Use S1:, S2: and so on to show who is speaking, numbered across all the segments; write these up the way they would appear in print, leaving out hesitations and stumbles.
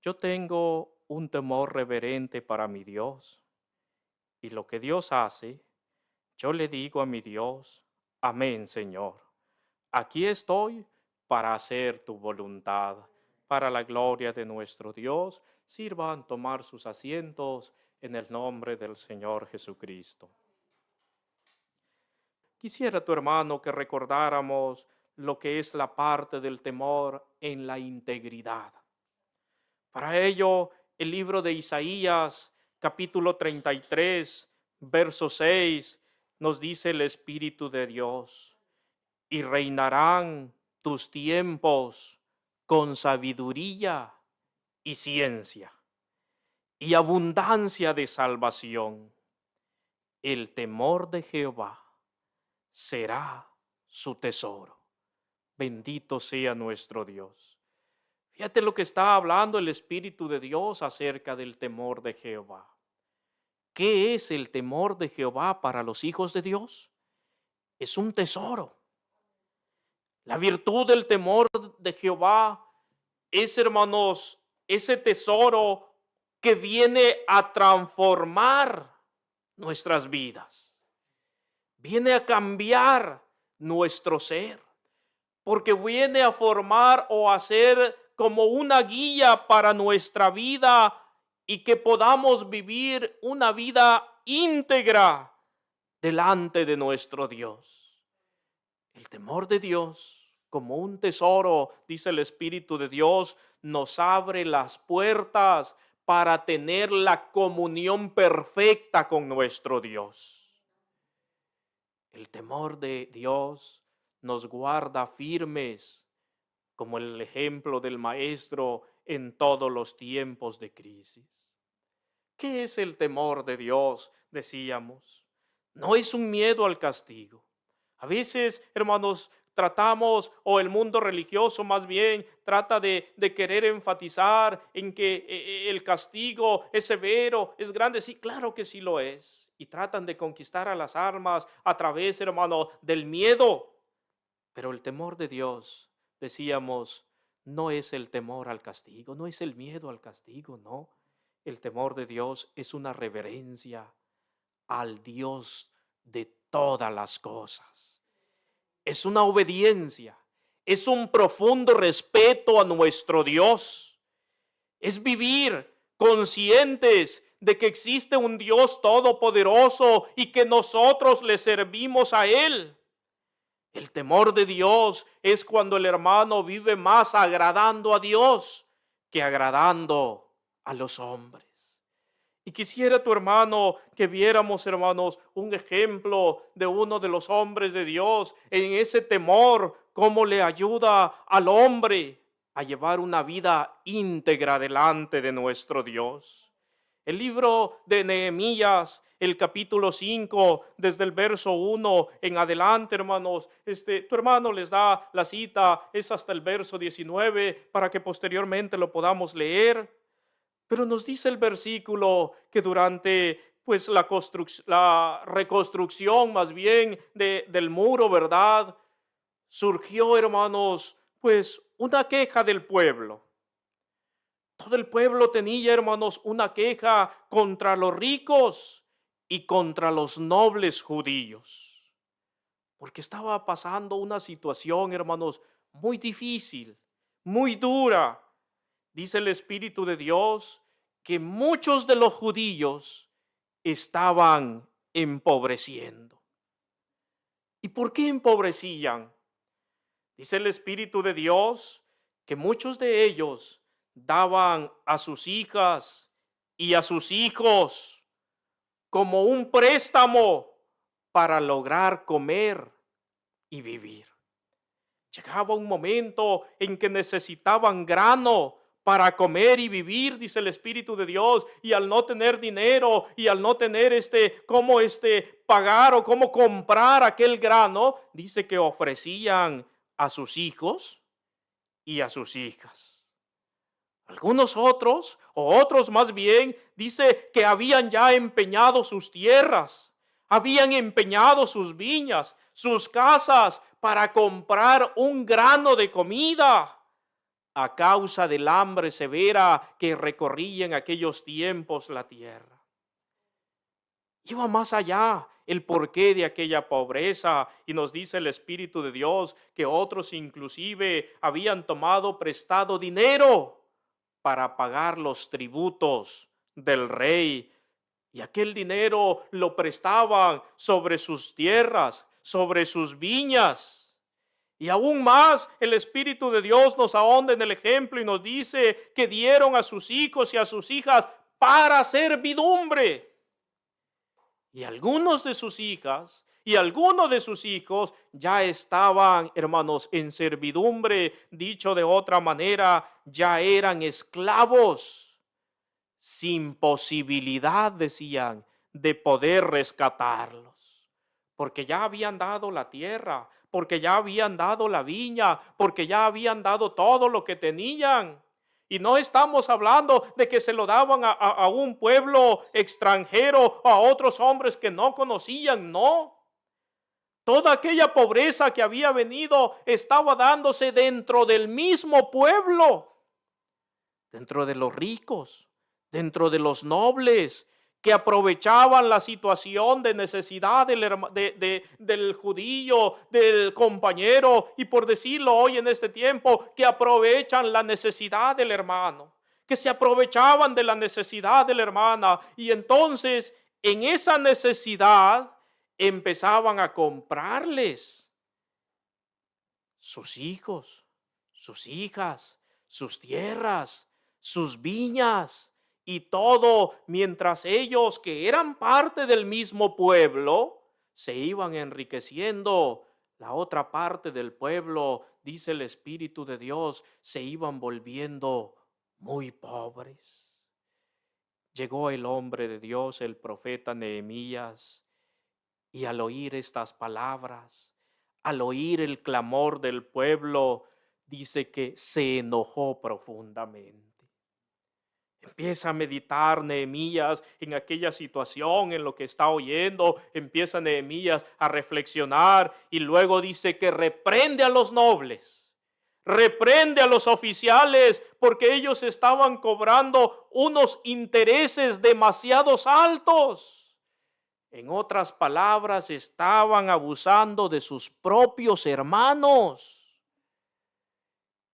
S1: Yo tengo un temor reverente para mi Dios y lo que Dios hace, yo le digo a mi Dios, amén, Señor. Aquí estoy para hacer tu voluntad, para la gloria de nuestro Dios. Sirvan tomar sus asientos en el nombre del Señor Jesucristo. Quisiera, tu hermano, que recordáramos lo que es la parte del temor en la integridad. Para ello, el libro de Isaías, capítulo 33, verso 6, nos dice el Espíritu de Dios, y reinarán tus tiempos con sabiduría y ciencia, y abundancia de salvación. El temor de Jehová será su tesoro. Bendito sea nuestro Dios. Fíjate lo que está hablando el Espíritu de Dios acerca del temor de Jehová. ¿Qué es el temor de Jehová para los hijos de Dios? Es un tesoro. La virtud del temor de Jehová es, hermanos, ese tesoro que viene a transformar nuestras vidas. Viene a cambiar nuestro ser, porque viene a formar o a ser como una guía para nuestra vida y que podamos vivir una vida íntegra delante de nuestro Dios. El temor de Dios, como un tesoro, dice el Espíritu de Dios, nos abre las puertas para tener la comunión perfecta con nuestro Dios. El temor de Dios nos guarda firmes, como el ejemplo del Maestro en todos los tiempos de crisis. ¿Qué es el temor de Dios? Decíamos. No es un miedo al castigo. A veces, hermanos, tratamos, o el mundo religioso más bien, trata de querer enfatizar en que el castigo es severo, es grande. Sí, claro que sí lo es. Y tratan de conquistar a las almas a través, hermano, del miedo. Pero el temor de Dios, decíamos, no es el temor al castigo, no es el miedo al castigo, no. El temor de Dios es una reverencia al Dios de todas las cosas. Es una obediencia, es un profundo respeto a nuestro Dios. Es vivir conscientes de que existe un Dios todopoderoso y que nosotros le servimos a Él. El temor de Dios es cuando el hermano vive más agradando a Dios que agradando a los hombres. Y quisiera, tu hermano, que viéramos, hermanos, un ejemplo de uno de los hombres de Dios en ese temor, cómo le ayuda al hombre a llevar una vida íntegra delante de nuestro Dios. El libro de Nehemías, el capítulo 5, desde el verso 1 en adelante, hermanos, tu hermano les da la cita, es hasta el verso 19, para que posteriormente lo podamos leer. Pero nos dice el versículo que durante pues la reconstrucción más bien del muro, ¿verdad? Surgió, hermanos, pues una queja del pueblo. Todo el pueblo tenía, hermanos, una queja contra los ricos y contra los nobles judíos, porque estaba pasando una situación, hermanos, muy difícil, muy dura. Dice el Espíritu de Dios que muchos de los judíos estaban empobreciendo. ¿Y por qué empobrecían? Dice el Espíritu de Dios que muchos de ellos daban a sus hijas y a sus hijos como un préstamo para lograr comer y vivir. Llegaba un momento en que necesitaban grano para comer y vivir, dice el Espíritu de Dios, y al no tener dinero y al no tener cómo pagar o cómo comprar aquel grano, dice que ofrecían a sus hijos y a sus hijas. Algunos otros, o otros más bien, dice que habían ya empeñado sus tierras, habían empeñado sus viñas, sus casas para comprar un grano de comida a causa del hambre severa que recorría en aquellos tiempos la tierra. Iba más allá el porqué de aquella pobreza, y nos dice el Espíritu de Dios que otros inclusive habían tomado prestado dinero para pagar los tributos del rey, y aquel dinero lo prestaban sobre sus tierras, sobre sus viñas. Y aún más, el Espíritu de Dios nos ahonda en el ejemplo y nos dice que dieron a sus hijos y a sus hijas para servidumbre. Y algunos de sus hijas y algunos de sus hijos ya estaban, hermanos, en servidumbre. Dicho de otra manera, ya eran esclavos, sin posibilidad, decían, de poder rescatarlos. Porque ya habían dado la tierra, porque ya habían dado la viña, porque ya habían dado todo lo que tenían. Y no estamos hablando de que se lo daban a un pueblo extranjero o a otros hombres que no conocían, no. Toda aquella pobreza que había venido estaba dándose dentro del mismo pueblo, dentro de los ricos, dentro de los nobles, que aprovechaban la situación de necesidad del judío, del compañero, y por decirlo hoy en este tiempo, que aprovechan la necesidad del hermano, que se aprovechaban de la necesidad de la hermana, y entonces en esa necesidad empezaban a comprarles sus hijos, sus hijas, sus tierras, sus viñas y todo, mientras ellos, que eran parte del mismo pueblo, se iban enriqueciendo. La otra parte del pueblo, dice el Espíritu de Dios, se iban volviendo muy pobres. Llegó el hombre de Dios, el profeta Nehemías, y al oír estas palabras, al oír el clamor del pueblo, dice que se enojó profundamente. Empieza a meditar Nehemías en aquella situación, en lo que está oyendo. Empieza Nehemías a reflexionar y luego dice que reprende a los nobles, reprende a los oficiales, porque ellos estaban cobrando unos intereses demasiado altos. En otras palabras, estaban abusando de sus propios hermanos.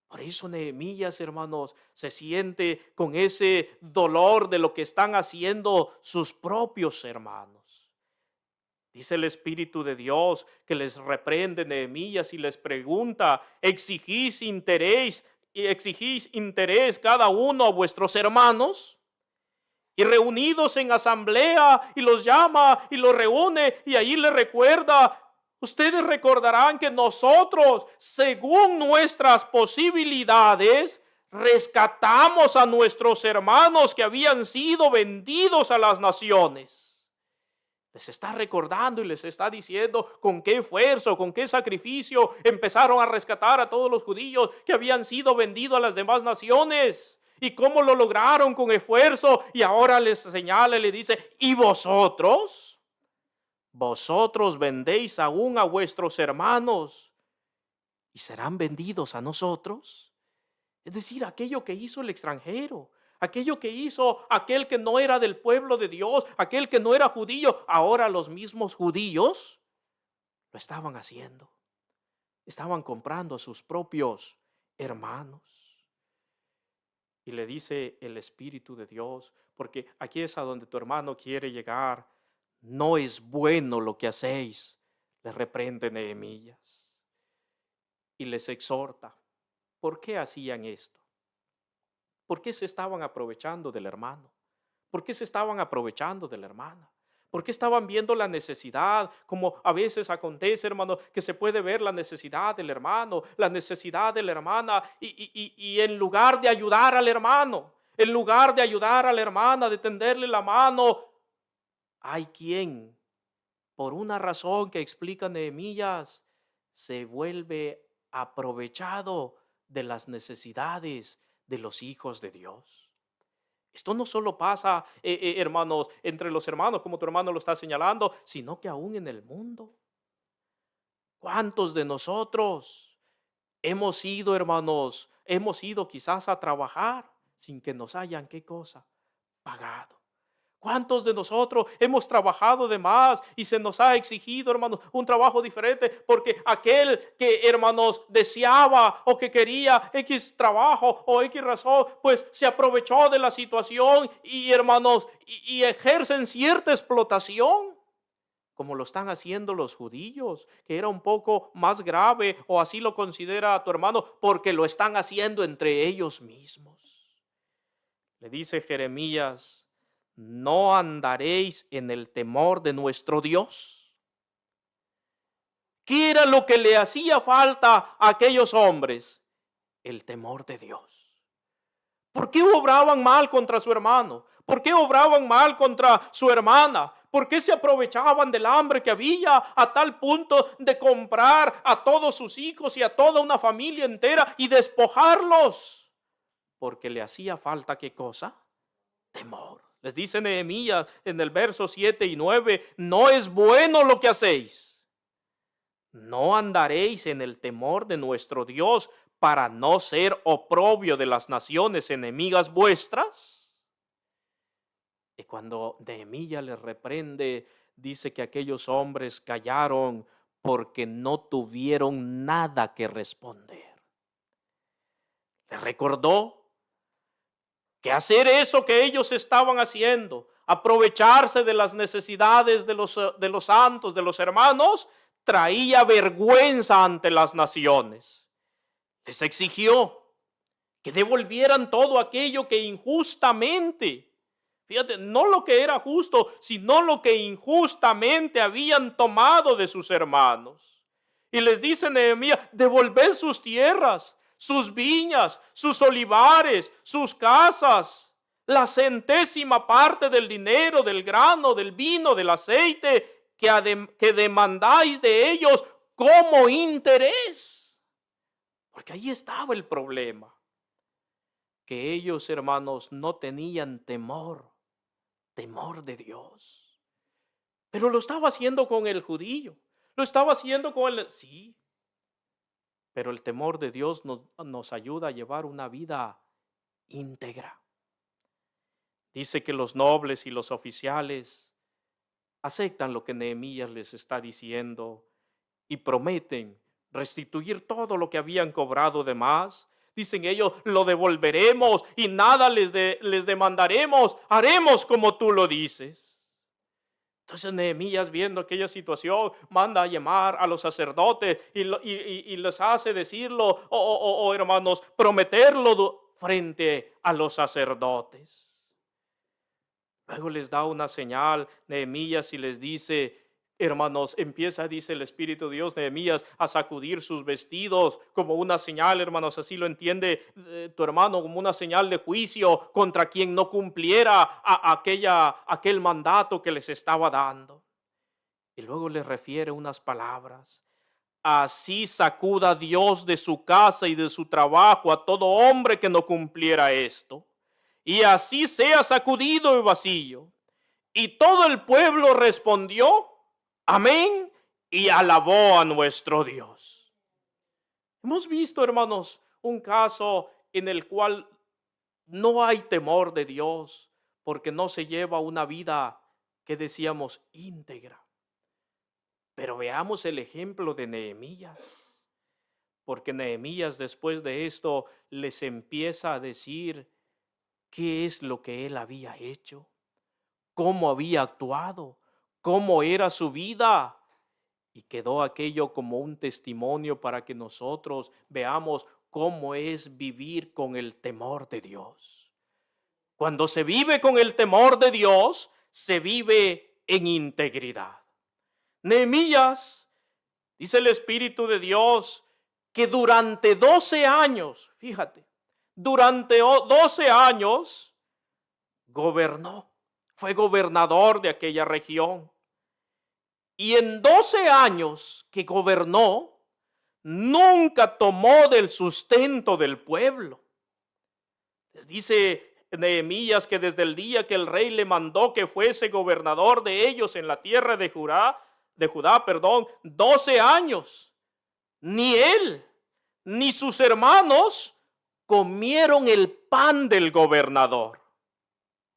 S1: Por eso Nehemías, hermanos, se siente con ese dolor de lo que están haciendo sus propios hermanos. Dice el Espíritu de Dios que les reprende Nehemías y les pregunta: ¿exigís interés cada uno a vuestros hermanos? Y reunidos en asamblea, y los llama y los reúne, y ahí le recuerda: ustedes recordarán que nosotros, según nuestras posibilidades, rescatamos a nuestros hermanos que habían sido vendidos a las naciones. Les está recordando y les está diciendo con qué esfuerzo, con qué sacrificio empezaron a rescatar a todos los judíos que habían sido vendidos a las demás naciones. Y cómo lo lograron con esfuerzo. Y ahora les señala y le dice: ¿y vosotros? Vosotros vendéis aún a vuestros hermanos y serán vendidos a nosotros. Es decir, aquello que hizo el extranjero, aquello que hizo aquel que no era del pueblo de Dios, aquel que no era judío, ahora los mismos judíos lo estaban haciendo. Estaban comprando a sus propios hermanos. Y le dice el Espíritu de Dios, porque aquí es a donde tu hermano quiere llegar: no es bueno lo que hacéis, le reprende Nehemías y les exhorta. ¿Por qué hacían esto? ¿Por qué se estaban aprovechando del hermano? ¿Por qué se estaban aprovechando de la hermana? ¿Por qué estaban viendo la necesidad? Como a veces acontece, hermano, que se puede ver la necesidad del hermano, la necesidad de la hermana, y en lugar de ayudar al hermano, en lugar de ayudar a la hermana, de tenderle la mano, hay quien, por una razón que explica Nehemías, se vuelve aprovechado de las necesidades de los hijos de Dios. Esto no solo pasa, hermanos, entre los hermanos, como tu hermano lo está señalando, sino que aún en el mundo. ¿Cuántos de nosotros hemos sido, hermanos, hemos ido quizás a trabajar sin que nos hayan, ¿qué cosa? Pagado. ¿Cuántos de nosotros hemos trabajado de más y se nos ha exigido, hermanos, un trabajo diferente? Porque aquel que, hermanos, deseaba o que quería X trabajo o X razón, pues se aprovechó de la situación y, hermanos, y ejercen cierta explotación, como lo están haciendo los judíos, que era un poco más grave, o así lo considera tu hermano, porque lo están haciendo entre ellos mismos. Le dice Jeremías: no andaréis en el temor de nuestro Dios. ¿Qué era lo que le hacía falta a aquellos hombres? El temor de Dios. ¿Por qué obraban mal contra su hermano? ¿Por qué obraban mal contra su hermana? ¿Por qué se aprovechaban del hambre que había a tal punto de comprar a todos sus hijos y a toda una familia entera y despojarlos? Porque le hacía falta, ¿qué cosa? Temor. Les dice Nehemías en el verso 7 y 9, no es bueno lo que hacéis. No andaréis en el temor de nuestro Dios para no ser oprobio de las naciones enemigas vuestras. Y cuando Nehemías les reprende, dice que aquellos hombres callaron porque no tuvieron nada que responder. Les recordó que hacer eso que ellos estaban haciendo, aprovecharse de las necesidades de los santos, de los hermanos, traía vergüenza ante las naciones. Les exigió que devolvieran todo aquello que injustamente, fíjate, no lo que era justo, sino lo que injustamente habían tomado de sus hermanos. Y les dice Nehemías: devolved sus tierras, sus viñas, sus olivares, sus casas, la centésima parte del dinero, del grano, del vino, del aceite que demandáis de ellos como interés. Porque ahí estaba el problema, que ellos, hermanos, no tenían temor de Dios. Pero lo estaba haciendo con el judío, lo estaba haciendo con el... Sí, pero el temor de Dios nos ayuda a llevar una vida íntegra. Dice que los nobles y los oficiales aceptan lo que Nehemías les está diciendo y prometen restituir todo lo que habían cobrado de más. Dicen ellos: lo devolveremos y nada les demandaremos, haremos como tú lo dices. Entonces Nehemías, viendo aquella situación, manda a llamar a los sacerdotes y les hace decirlo, hermanos, prometerlo frente a los sacerdotes. Luego les da una señal Nehemías y les dice: hermanos, empieza, dice el Espíritu de Dios, Nehemías, a sacudir sus vestidos como una señal, hermanos, así lo entiende tu hermano, como una señal de juicio contra quien no cumpliera aquel mandato que les estaba dando. Y luego les refiere unas palabras: así sacuda Dios de su casa y de su trabajo a todo hombre que no cumpliera esto, y así sea sacudido el vacío. Y todo el pueblo respondió: amén, y alabó a nuestro Dios. Hemos visto, hermanos, un caso en el cual no hay temor de Dios, porque no se lleva una vida que decíamos íntegra. Pero veamos el ejemplo de Nehemías, porque Nehemías después de esto les empieza a decir qué es lo que él había hecho, cómo había actuado, cómo era su vida. Y quedó aquello como un testimonio para que nosotros veamos cómo es vivir con el temor de Dios. Cuando se vive con el temor de Dios, se vive en integridad. Nehemías, dice el Espíritu de Dios, que durante 12 años, fíjate, durante 12 años gobernó, fue gobernador de aquella región. Y en 12 años que gobernó, nunca tomó del sustento del pueblo. Les dice Nehemías que desde el día que el rey le mandó que fuese gobernador de ellos en la tierra de Judá, 12 años, ni él ni sus hermanos comieron el pan del gobernador.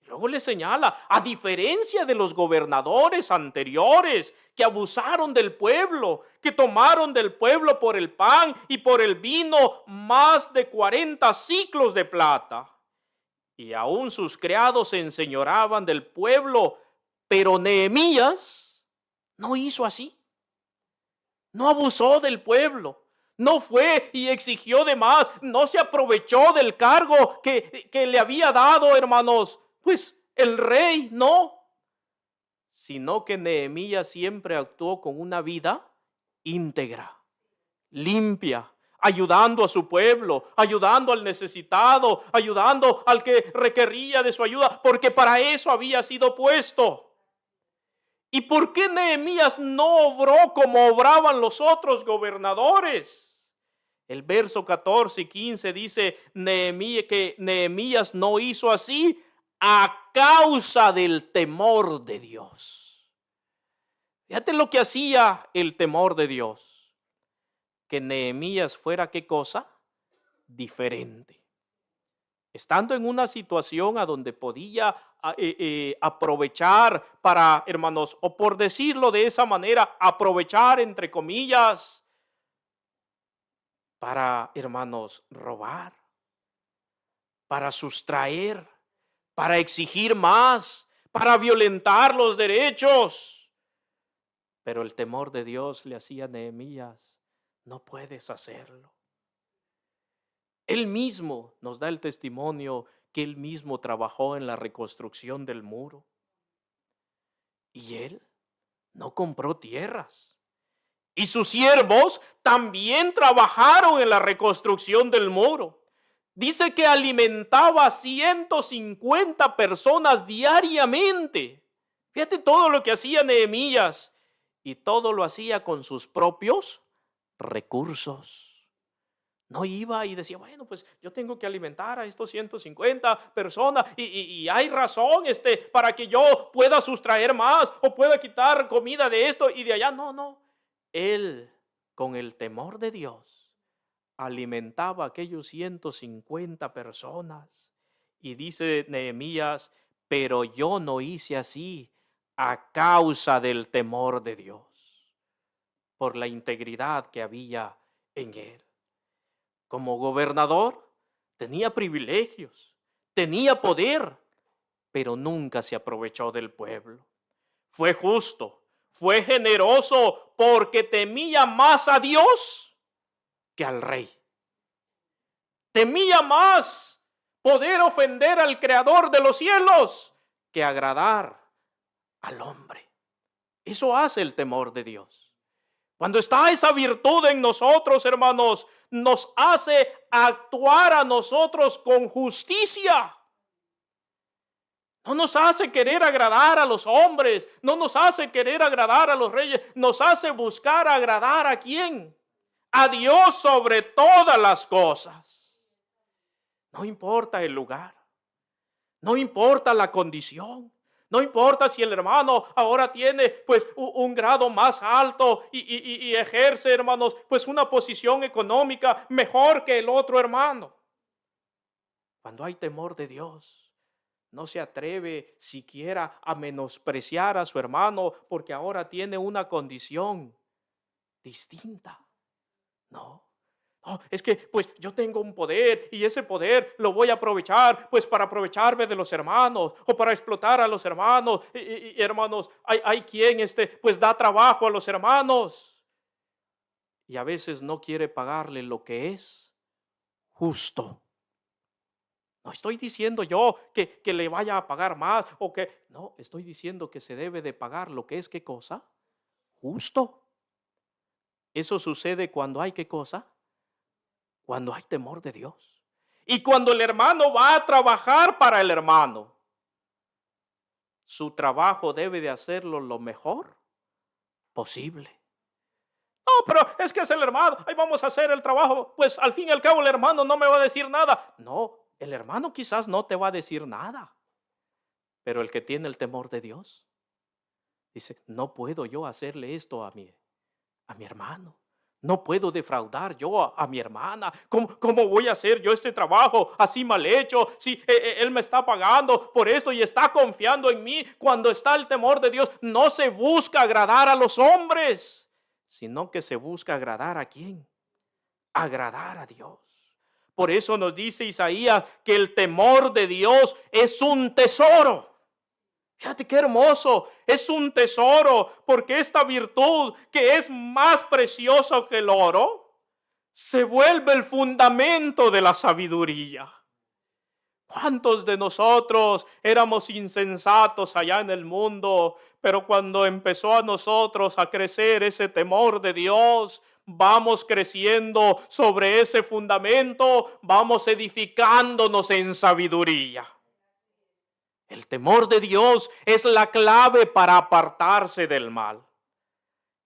S1: Luego le señala, a diferencia de los gobernadores anteriores que abusaron del pueblo, que tomaron del pueblo por el pan y por el vino más de 40 siclos de plata. Y aún sus criados se enseñoraban del pueblo, pero Nehemías no hizo así. No abusó del pueblo. No fue y exigió de más. No se aprovechó del cargo que le había dado, hermanos. Pues el rey no. Sino que Nehemías siempre actuó con una vida íntegra, limpia, ayudando a su pueblo, ayudando al necesitado, ayudando al que requería de su ayuda, porque para eso había sido puesto. ¿Y por qué Nehemías no obró como obraban los otros gobernadores? El verso 14 y 15 dice que Nehemías no hizo así a causa del temor de Dios. Fíjate lo que hacía el temor de Dios. Que Nehemías fuera, ¿qué cosa? Diferente. Estando en una situación a donde podía aprovechar para, hermanos, o por decirlo de esa manera, aprovechar, entre comillas, para, hermanos, robar, para sustraer, para exigir más, para violentar los derechos. Pero el temor de Dios le hacía a Nehemías, no puedes hacerlo. Él mismo nos da el testimonio que él mismo trabajó en la reconstrucción del muro. Y él no compró tierras. Y sus siervos también trabajaron en la reconstrucción del muro. Dice que alimentaba a 150 personas diariamente. Fíjate todo lo que hacía Nehemías. Y todo lo hacía con sus propios recursos. No iba y decía, bueno, pues yo tengo que alimentar a estos 150 personas y hay razón para que yo pueda sustraer más o pueda quitar comida de esto y de allá. No. Él, con el temor de Dios, alimentaba a aquellos 150 personas. Y dice Nehemías, pero yo no hice así a causa del temor de Dios, por la integridad que había en él. Como gobernador tenía privilegios, tenía poder, pero nunca se aprovechó del pueblo. Fue justo, fue generoso porque temía más a Dios que al rey. Temía más poder ofender al creador de los cielos que agradar al hombre. Eso hace el temor de Dios. Cuando está esa virtud en nosotros, hermanos, nos hace actuar a nosotros con justicia. No nos hace querer agradar a los hombres, no nos hace querer agradar a los reyes, nos hace buscar agradar a ¿quién? A Dios sobre todas las cosas. No importa el lugar, no importa la condición. No importa si el hermano ahora tiene pues un grado más alto y ejerce, hermanos, pues una posición económica mejor que el otro hermano. Cuando hay temor de Dios, no se atreve siquiera a menospreciar a su hermano porque ahora tiene una condición distinta. No. Oh, es que pues yo tengo un poder y ese poder lo voy a aprovechar pues para aprovecharme de los hermanos o para explotar a los hermanos. Y hermanos, hay quien pues da trabajo a los hermanos y a veces no quiere pagarle lo que es justo. No estoy diciendo yo que le vaya a pagar más o que no, estoy diciendo que se debe de pagar lo que es ¿qué cosa? Justo. Eso sucede cuando hay ¿qué cosa? Cuando hay temor de Dios. Y cuando el hermano va a trabajar para el hermano, su trabajo debe de hacerlo lo mejor posible. No, pero es que es el hermano, ahí vamos a hacer el trabajo, pues al fin y al cabo el hermano no me va a decir nada. No, el hermano quizás no te va a decir nada, pero el que tiene el temor de Dios, dice, no puedo yo hacerle esto a mi hermano. No puedo defraudar yo a mi hermana. ¿Cómo voy a hacer yo este trabajo así mal hecho? Si él me está pagando por esto y está confiando en mí. Cuando está el temor de Dios, no se busca agradar a los hombres, sino que se busca agradar ¿a quién? Agradar a Dios. Por eso nos dice Isaías que el temor de Dios es un tesoro. Fíjate qué hermoso, es un tesoro, porque esta virtud que es más preciosa que el oro, se vuelve el fundamento de la sabiduría. ¿Cuántos de nosotros éramos insensatos allá en el mundo? Pero cuando empezó a nosotros a crecer ese temor de Dios, vamos creciendo sobre ese fundamento, vamos edificándonos en sabiduría. El temor de Dios es la clave para apartarse del mal.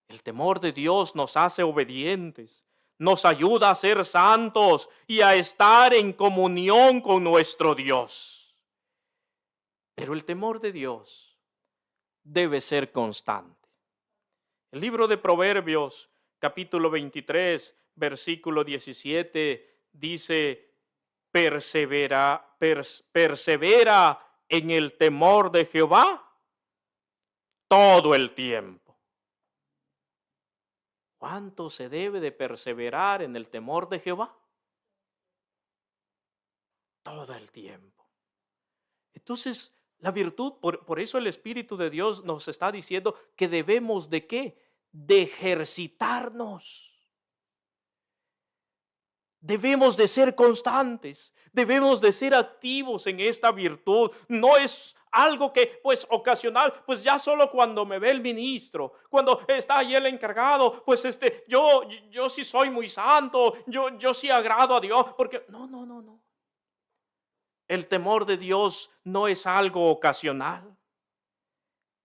S1: El temor de Dios nos hace obedientes, nos ayuda a ser santos y a estar en comunión con nuestro Dios. Pero el temor de Dios debe ser constante. El libro de Proverbios, capítulo 23, versículo 17, dice: persevera en el temor de Jehová todo el tiempo. ¿Cuánto se debe de perseverar en el temor de Jehová? Todo el tiempo. Entonces, la virtud, por eso el Espíritu de Dios nos está diciendo que debemos ¿de qué? De ejercitarnos. Debemos de ser constantes, debemos de ser activos en esta virtud. No es algo que pues ocasional, pues ya solo cuando me ve el ministro, cuando está ahí el encargado, pues yo sí soy muy santo, yo sí agrado a Dios, porque no. El temor de Dios no es algo ocasional.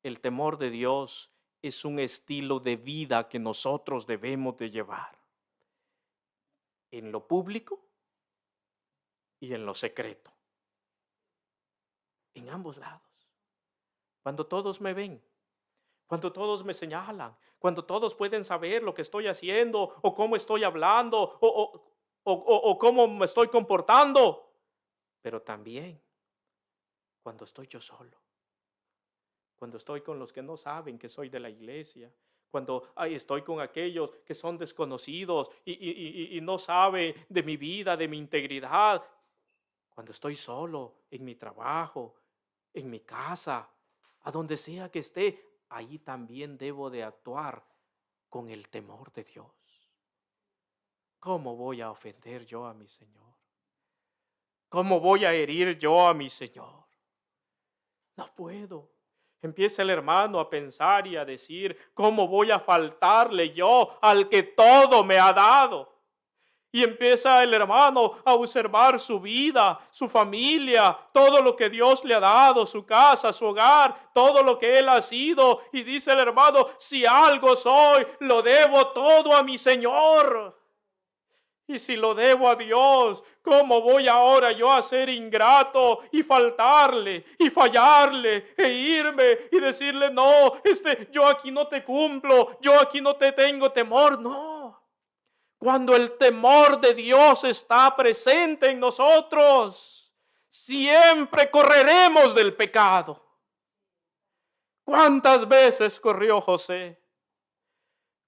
S1: El temor de Dios es un estilo de vida que nosotros debemos de llevar. En lo público y en lo secreto. En ambos lados. Cuando todos me ven, cuando todos me señalan, cuando todos pueden saber lo que estoy haciendo o cómo estoy hablando o cómo me estoy comportando. Pero también cuando estoy yo solo. Cuando estoy con los que no saben que soy de la iglesia. Cuando estoy con aquellos que son desconocidos y no saben de mi vida, de mi integridad. Cuando estoy solo en mi trabajo, en mi casa, a donde sea que esté, ahí también debo de actuar con el temor de Dios. ¿Cómo voy a ofender yo a mi Señor? ¿Cómo voy a herir yo a mi Señor? No puedo. Empieza el hermano a pensar y a decir: ¿cómo voy a faltarle yo al que todo me ha dado? Y empieza el hermano a observar su vida, su familia, todo lo que Dios le ha dado, su casa, su hogar, todo lo que él ha sido. Y dice el hermano: si algo soy, lo debo todo a mi Señor. Y si lo debo a Dios, ¿cómo voy ahora yo a ser ingrato y faltarle y fallarle e irme y decirle: no, yo aquí no te cumplo, yo aquí no te tengo temor? No. Cuando el temor de Dios está presente en nosotros, siempre correremos del pecado. ¿Cuántas veces corrió José?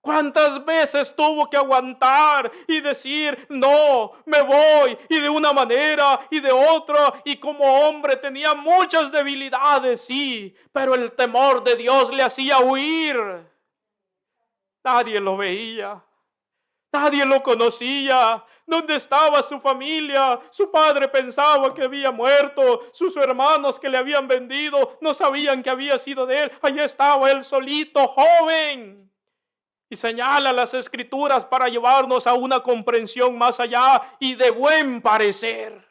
S1: ¿Cuántas veces tuvo que aguantar y decir: no, me voy? Y de una manera y de otra, y como hombre tenía muchas debilidades, sí, pero el temor de Dios le hacía huir. Nadie lo veía, nadie lo conocía. ¿Dónde estaba su familia? Su padre pensaba que había muerto, sus hermanos que le habían vendido no sabían que había sido de él. Allí estaba él solito, joven. Y señala las Escrituras para llevarnos a una comprensión más allá y de buen parecer.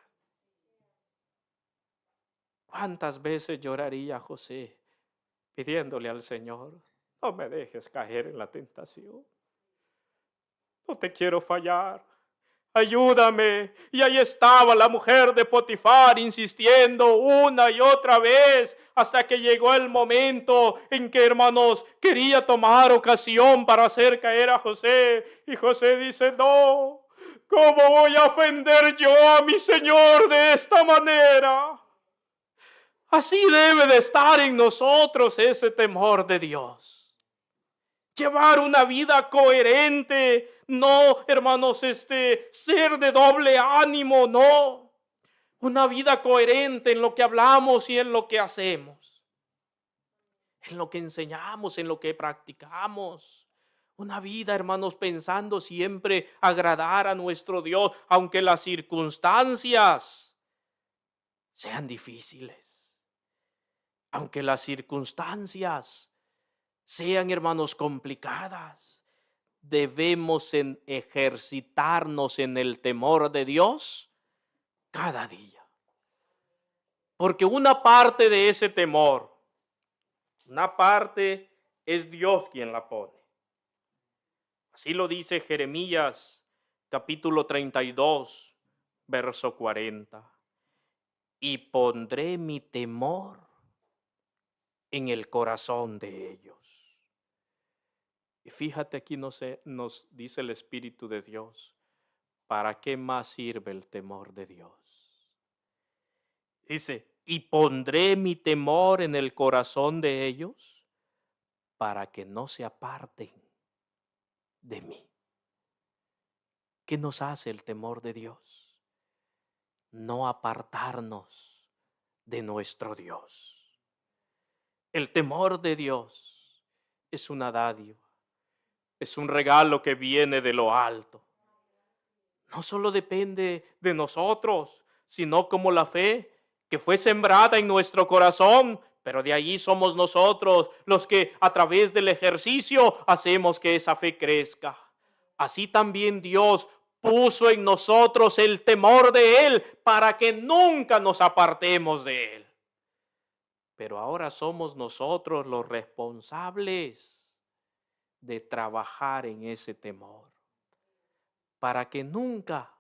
S1: ¿Cuántas veces lloraría José pidiéndole al Señor: no me dejes caer en la tentación? No te quiero fallar. Ayúdame. Y ahí estaba la mujer de Potifar insistiendo una y otra vez: hasta que llegó el momento en que, hermanos, quería tomar ocasión para hacer caer a José. Y José dice, no, ¿cómo voy a ofender yo a mi Señor de esta manera? Así debe de estar en nosotros ese temor de Dios. Llevar una vida coherente, no, hermanos, ser de doble ánimo, no. Una vida coherente en lo que hablamos y en lo que hacemos, en lo que enseñamos, en lo que practicamos. Una vida, hermanos, pensando siempre agradar a nuestro Dios, aunque las circunstancias sean difíciles, aunque las circunstancias sean, hermanos, complicadas. Debemos ejercitarnos en el temor de Dios cada día. Porque una parte de ese temor, una parte es Dios quien la pone. Así lo dice Jeremías capítulo 32, verso 40. Y pondré mi temor en el corazón de ellos. Y fíjate, aquí nos dice el Espíritu de Dios, ¿para qué más sirve el temor de Dios? Dice, y pondré mi temor en el corazón de ellos para que no se aparten de mí. ¿Qué nos hace el temor de Dios? No apartarnos de nuestro Dios. El temor de Dios es una dádiva, es un regalo que viene de lo alto. No solo depende de nosotros, sino como la fe que fue sembrada en nuestro corazón, pero de allí somos nosotros los que a través del ejercicio hacemos que esa fe crezca. Así también Dios puso en nosotros el temor de Él para que nunca nos apartemos de Él. Pero ahora somos nosotros los responsables de trabajar en ese temor, para que nunca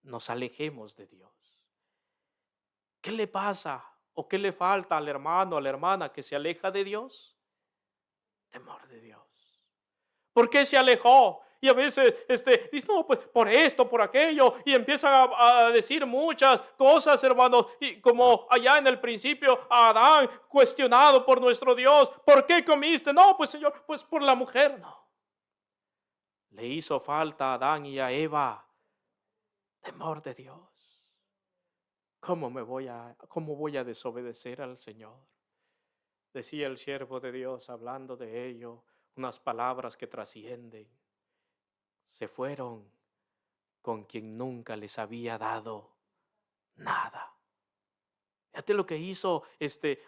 S1: nos alejemos de Dios. ¿Qué le pasa o qué le falta al hermano, a la hermana que se aleja de Dios? Temor de Dios. ¿Por qué se alejó? Y a veces dice, no, pues por esto, por aquello, y empieza a decir muchas cosas, hermanos, y como allá en el principio, Adán, cuestionado por nuestro Dios, ¿por qué comiste? No, pues Señor, pues por la mujer, no. Le hizo falta a Adán y a Eva temor de Dios. ¿Cómo voy a desobedecer al Señor? Decía el siervo de Dios hablando de ello, unas palabras que trascienden. Se fueron con quien nunca les había dado nada. Fíjate lo que hizo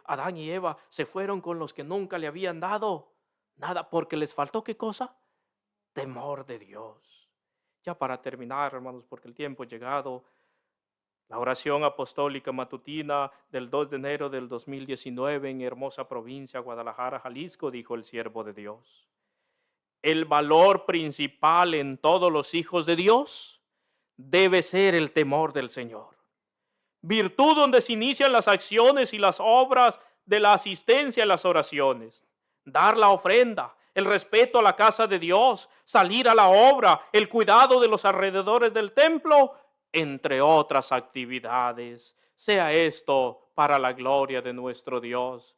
S1: Adán y Eva, se fueron con los que nunca le habían dado nada, porque les faltó ¿qué cosa? Temor de Dios. Ya para terminar, hermanos, porque el tiempo ha llegado, la oración apostólica matutina del 2 de enero del 2019 en hermosa provincia, Guadalajara, Jalisco, dijo el siervo de Dios. El valor principal en todos los hijos de Dios debe ser el temor del Señor. Virtud donde se inician las acciones y las obras de la asistencia a las oraciones. Dar la ofrenda, el respeto a la casa de Dios, salir a la obra, el cuidado de los alrededores del templo, entre otras actividades. Sea esto para la gloria de nuestro Dios.